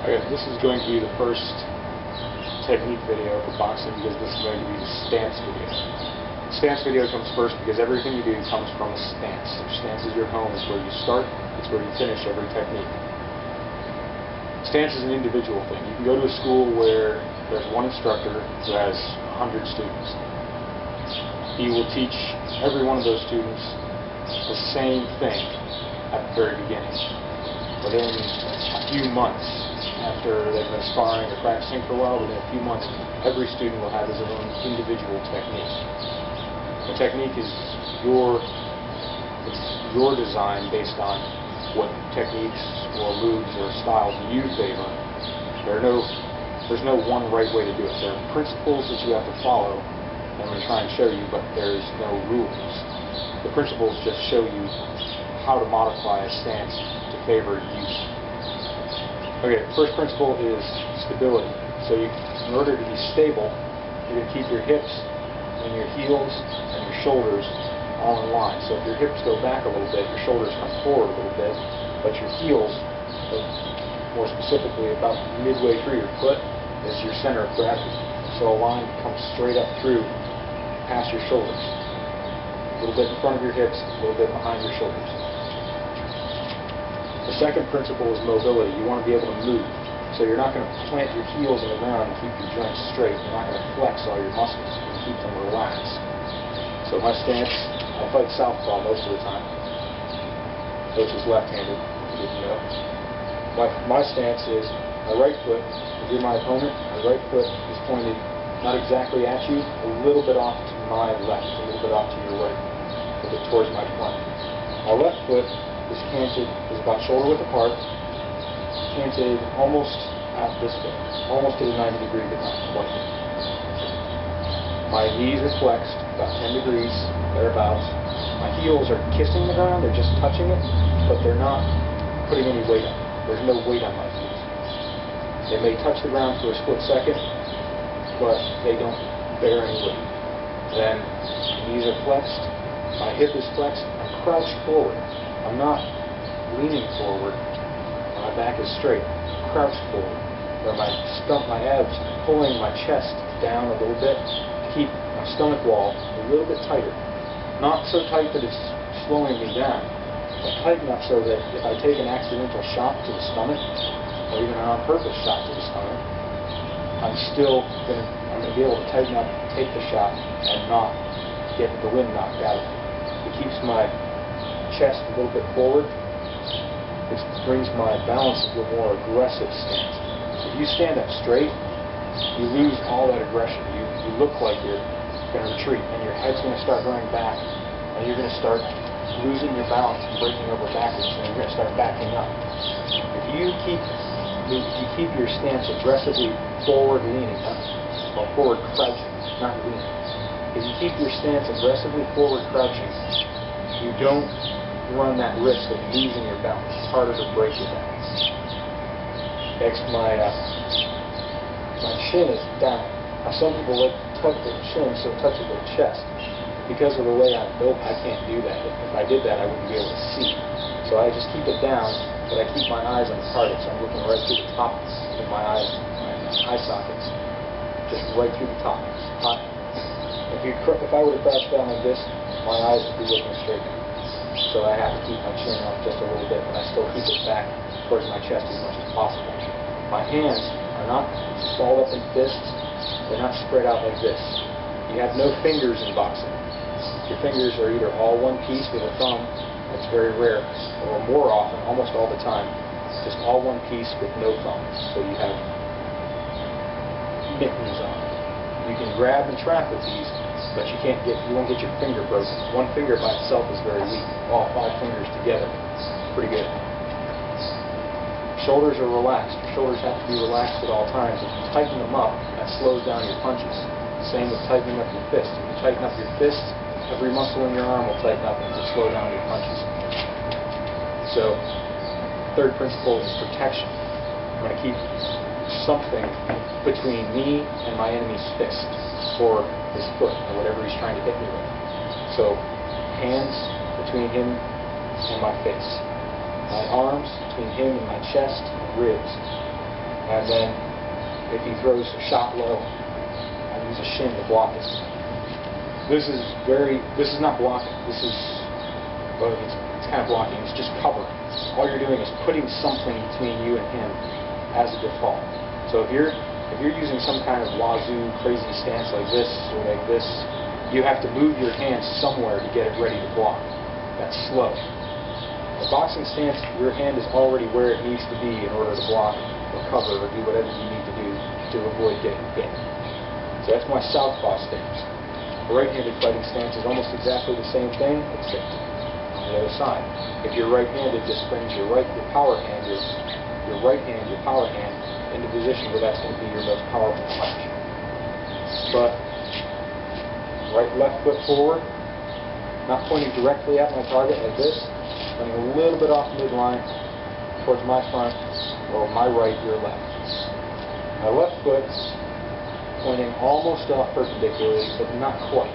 Okay, this is going to be the first technique video for boxing because this is going to be the stance video. The stance video comes first because everything you do comes from a stance. Your stance is your home. It's where you start. It's where you finish every technique. Stance is an individual thing. You can go to a school where there's one instructor who has 100 students. He will teach every one of those students the same thing at the very beginning. Within a few months, after they've been sparring or practicing for a while, within a few months, every student will have his own individual technique. The technique is your design based on what techniques or moves or styles you favor. There's no one right way to do it. There are principles that you have to follow, and I'm going to try and show you, but there's no rules. The principles just show you how to modify a stance to favor use. Okay, the first principle is stability. So in order to be stable, you're going to keep your hips and your heels and your shoulders all in line. So if your hips go back a little bit, your shoulders come forward a little bit, but your heels, more specifically about midway through your foot, is your center of gravity. So a line comes straight up through past your shoulders. A little bit in front of your hips, a little bit behind your shoulders. The second principle is mobility. You want to be able to move. So you're not going to plant your heels in the ground and keep your joints straight. You're not going to flex all your muscles and keep them relaxed. So my stance, I fight southpaw most of the time. Coach is left-handed, you didn't know. My stance is my right foot, if you're my opponent, my right foot is pointed not exactly at you, a little bit off to my left, a little bit off to your right, a little bit towards my flank. My left foot is canted, is about shoulder width apart, canted almost at this way, almost at a 90-degree, but not quite. My knees are flexed about 10 degrees, thereabouts. My heels are kissing the ground, they're just touching it, but they're not putting any weight on it. There's no weight on my heels. They may touch the ground for a split second, but they don't bear any weight. Then my knees are flexed, my hip is flexed, I'm crouched forward. I'm not leaning forward, my back is straight, I'm crouched forward, where my abs are pulling my chest down a little bit to keep my stomach wall a little bit tighter. Not so tight that it's slowing me down, but tight enough so that if I take an accidental shot to the stomach, or even an on-purpose shot to the stomach, I'm going to be able to tighten up, take the shot, and not get the wind knocked out of me. It keeps my chest a little bit forward. It brings my balance to a more aggressive stance. If you stand up straight, you lose all that aggression. You look like you're going to retreat, and your head's going to start going back, and you're going to start losing your balance and breaking over backwards, and you're going to start backing up. If you keep your stance aggressively forward leaning, or forward crouching, not leaning. If you keep your stance aggressively forward crouching, you don't run that risk of losing your balance. It's harder to break your balance. Next, my chin is down. Now, some people like to tuck their chin so it touches their chest. Because of the way I'm built, I can't do that. If I did that, I wouldn't be able to see. So I just keep it down, but I keep my eyes on the target, so I'm looking right through the top of my eyes, my eye sockets, just right through the top. If I were to crouch down like this, my eyes would be looking straight down. So I have to keep my chin up just a little bit, but I still keep it back towards my chest as much as possible. My hands are not balled up in fists. They're not spread out like this. You have no fingers in boxing. Your fingers are either all one piece with a thumb, that's very rare, or more often, almost all the time, just all one piece with no thumb. So you have mittens on. You can grab and trap with these, but you won't get your finger broken. One finger by itself is very weak. All 5 fingers together, pretty good. Shoulders are relaxed. Your shoulders have to be relaxed at all times. If you tighten them up, that slows down your punches. Same with tightening up your fists. If you tighten up your fists, every muscle in your arm will tighten up and it will slow down your punches. So, third principle is protection. I'm going to keep something between me and my enemy's fist, or his foot, or whatever he's trying to hit me with. So, hands between him and my face. My arms between him and my chest and ribs. And then if he throws a shot low, I use a shin to block it. This is not blocking. Well, it's kind of blocking. It's just covering. All you're doing is putting something between you and him as a default. So if you're using some kind of wazoo crazy stance like this or like this, you have to move your hand somewhere to get it ready to block. That's slow. A boxing stance, your hand is already where it needs to be in order to block or cover or do whatever you need to do to avoid getting hit. So that's my southpaw stance. A right-handed fighting stance is almost exactly the same thing, except on the other side. If you're right-handed, this brings your power hand, your right hand, your power hand, into a position where that's going to be your most powerful punch. But left foot forward, not pointing directly at my target like this, pointing a little bit off midline towards my front, or my right, your left. My left foot pointing almost off perpendicularly, but not quite.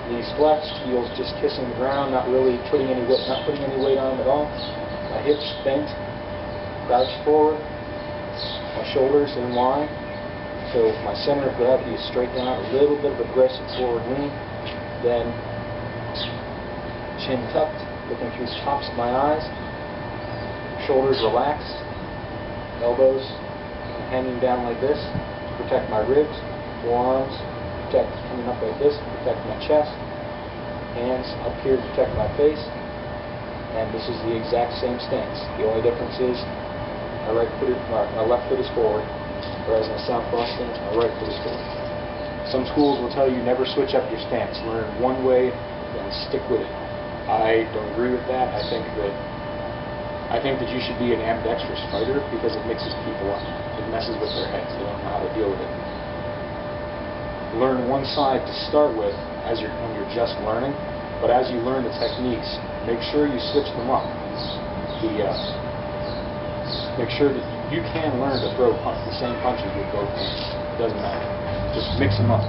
Knees flexed, heels just kissing the ground, not putting any weight on them at all. My hips bent, crouched forward, my shoulders in line. So my center of gravity is straight down, a little bit of aggressive forward lean, then chin tucked, looking through the tops of my eyes, shoulders relaxed, elbows hanging down like this to protect my ribs, forearms coming up like this to protect my chest, hands up here to protect my face, and this is the exact same stance. The only difference is my left foot is forward, whereas in a southpaw stance, my right foot is forward. Some schools will tell you never switch up your stance. Learn one way, then stick with it. I don't agree with that. I think that you should be an ambidextrous fighter because it mixes people up. It messes with their heads. They don't know how to deal with it. Learn one side to start with when you're just learning, but as you learn the techniques, make sure you switch them up. Make sure that you can learn to throw the same punches with both hands. It doesn't matter. Just mix them up.